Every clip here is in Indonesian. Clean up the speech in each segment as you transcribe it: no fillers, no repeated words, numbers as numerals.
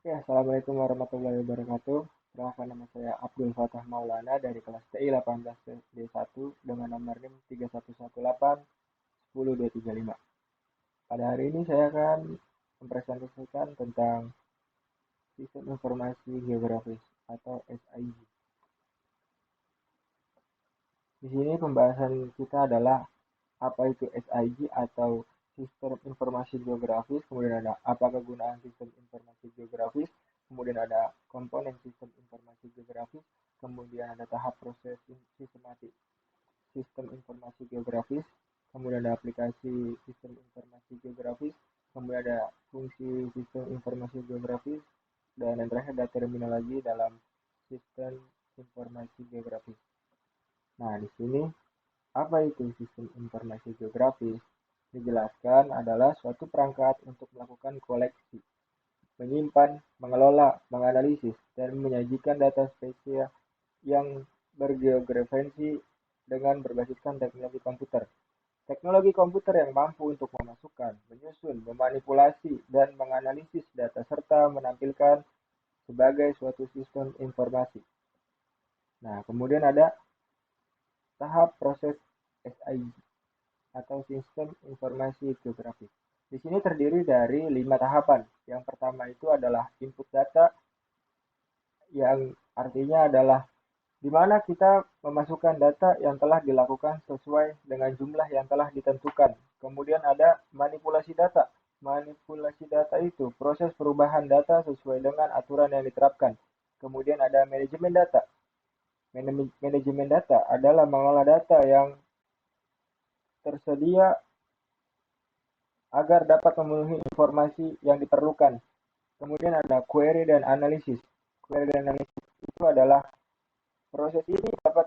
Ya, Assalamualaikum warahmatullahi wabarakatuh. Perkenalkan, nama saya Abdul Fatah Maulana dari kelas TI 18D1 dengan nomor NIM 311810235. Pada hari ini saya akan mempresentasikan tentang Sistem Informasi Geografis atau SIG. Di sini pembahasan kita adalah apa itu SIG atau Sistem Informasi Geografis, kemudian ada apa kegunaan Sistem Informasi Geografis, kemudian ada komponen Sistem Informasi Geografis, kemudian ada tahap proses sistematik Sistem Informasi Geografis, kemudian ada aplikasi Sistem Informasi Geografis, kemudian ada fungsi Sistem Informasi Geografis, dan yang terakhir ada terminologi dalam Sistem Informasi Geografis. Nah, di sini apa itu sistem informasi geografis? Dijelaskan adalah suatu perangkat untuk melakukan koleksi, menyimpan, mengelola, menganalisis, dan menyajikan data spesial yang bergeografi dengan berbasiskan teknologi komputer. Teknologi komputer yang mampu untuk memasukkan, menyusun, memanipulasi, dan menganalisis data serta menampilkan sebagai suatu sistem informasi. Nah, kemudian ada tahap proses SIG atau Sistem Informasi Geografis. Di sini terdiri dari 5 tahapan. Yang pertama itu adalah input data, yang artinya adalah di mana kita memasukkan data yang telah dilakukan sesuai dengan jumlah yang telah ditentukan. Kemudian ada manipulasi data. Manipulasi data itu proses perubahan data sesuai dengan aturan yang diterapkan. Kemudian ada manajemen data. Manajemen data adalah mengelola data yang tersedia agar dapat memenuhi informasi yang diperlukan. Kemudian ada query dan analisis. Query dan analisis itu adalah proses ini dapat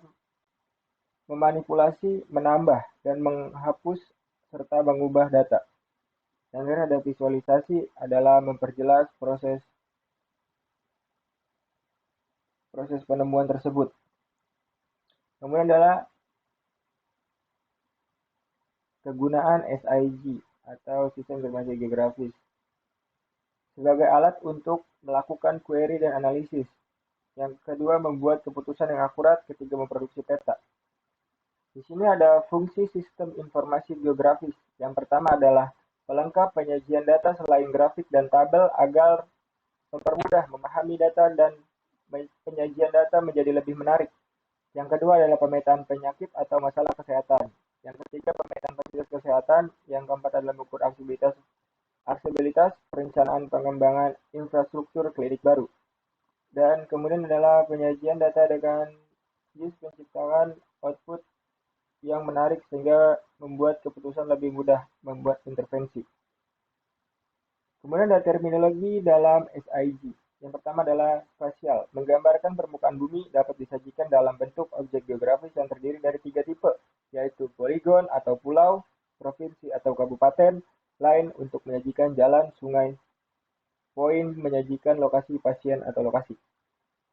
memanipulasi, menambah, dan menghapus serta mengubah data. Yang terakhir ada visualisasi adalah memperjelas proses penemuan tersebut. Kemudian adalah kegunaan SIG atau Sistem Informasi Geografis sebagai alat untuk melakukan query dan analisis. Yang kedua, membuat keputusan yang akurat ketika memproduksi peta. Di sini ada fungsi sistem informasi geografis. Yang pertama adalah pelengkap penyajian data selain grafik dan tabel agar mempermudah memahami data dan penyajian data menjadi lebih menarik. Yang kedua adalah pemetaan penyakit atau masalah kesehatan. Yang ketiga, pemetaan fasilitas kesehatan. Yang keempat adalah mengukur aksesibilitas, perencanaan pengembangan infrastruktur klinik baru. Dan kemudian adalah penyajian data dengan menciptakan output yang menarik sehingga membuat keputusan lebih mudah membuat intervensi. Kemudian ada terminologi dalam SIG. Yang pertama adalah spasial. Menggambarkan permukaan bumi dapat disajikan dalam bentuk objek geografis yang terdiri dari 3 tipe, yaitu poligon atau pulau, provinsi atau kabupaten, lain untuk menyajikan jalan, sungai, poin menyajikan lokasi pasien atau lokasi.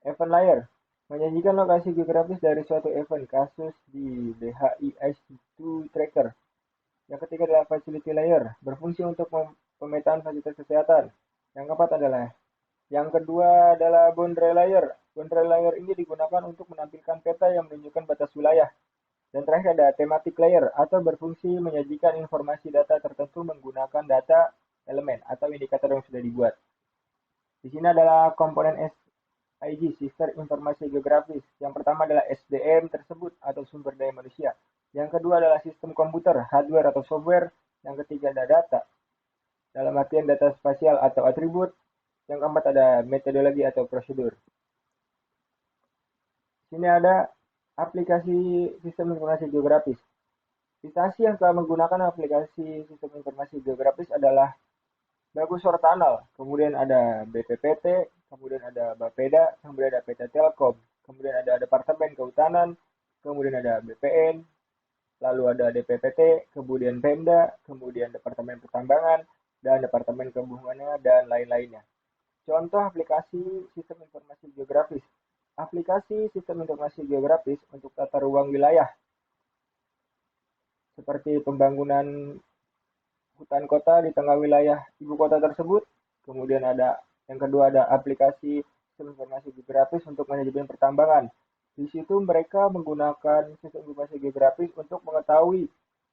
Event layer menyajikan lokasi geografis dari suatu event, kasus di BHIS2 tracker. Yang ketiga adalah facility layer, berfungsi untuk pemetaan fasilitas kesehatan. Yang keempat adalah yang kedua adalah boundary layer. Boundary layer ini digunakan untuk menampilkan peta yang menunjukkan batas wilayah. Dan terakhir ada thematic layer atau berfungsi menyajikan informasi data tertentu menggunakan data elemen atau indikator yang sudah dibuat. Di sini adalah komponen SIG, Sistem Informasi Geografis. Yang pertama adalah SDM tersebut atau sumber daya manusia. Yang kedua adalah sistem komputer, hardware atau software. Yang ketiga ada data, dalam artian data spasial atau atribut. Yang keempat ada metodologi atau prosedur. Sini ada aplikasi sistem informasi geografis. Instansi yang telah menggunakan aplikasi sistem informasi geografis adalah Bagus Sortanal, kemudian ada BPPT, kemudian ada Bapeda, kemudian ada PT Telkom, kemudian ada Departemen Kehutanan, kemudian ada BPN, lalu ada DPPT, kemudian Pemda, kemudian Departemen Pertambangan, dan Departemen Kehubungannya, dan lain-lainnya. Contoh aplikasi sistem informasi geografis. Aplikasi sistem informasi geografis untuk tata ruang wilayah, seperti pembangunan hutan kota di tengah wilayah ibu kota tersebut. Kemudian ada Yang kedua ada aplikasi sistem informasi geografis untuk manajemen pertambangan. Di situ mereka menggunakan sistem informasi geografis untuk mengetahui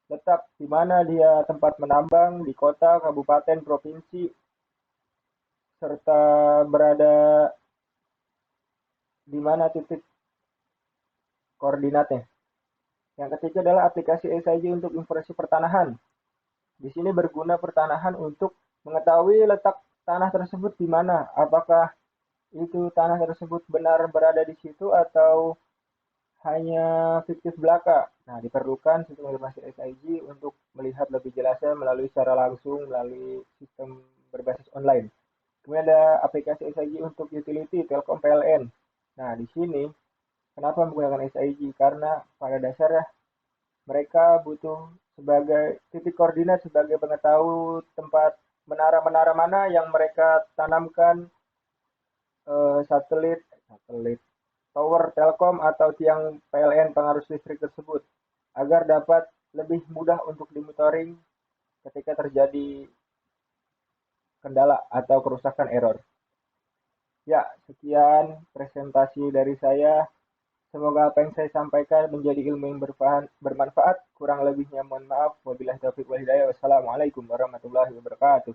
letak di mana dia tempat menambang, di kota, kabupaten, provinsi, serta berada di mana titik koordinatnya. Yang ketiga adalah aplikasi SIG untuk informasi pertanahan. Di sini berguna pertanahan untuk mengetahui letak tanah tersebut di mana. Apakah itu tanah tersebut benar berada di situ atau hanya fiktif belaka. Nah, diperlukan sistem informasi SIG untuk melihat lebih jelasnya melalui secara langsung melalui sistem berbasis online. Kemudian ada aplikasi SIG untuk utility Telkom PLN. Nah, di sini kenapa menggunakan SIG? Karena pada dasarnya mereka butuh sebagai titik koordinat sebagai pengetahui tempat menara-menara mana yang mereka tanamkan satelit tower Telkom atau tiang PLN pengarus listrik tersebut agar dapat lebih mudah untuk dimonitoring ketika terjadi kendala atau kerusakan error. Ya, sekian presentasi dari saya. Semoga apa yang saya sampaikan menjadi ilmu yang bermanfaat. Kurang lebihnya mohon maaf. Wabillahi taufiq wal hidayah. Wassalamualaikum warahmatullahi wabarakatuh.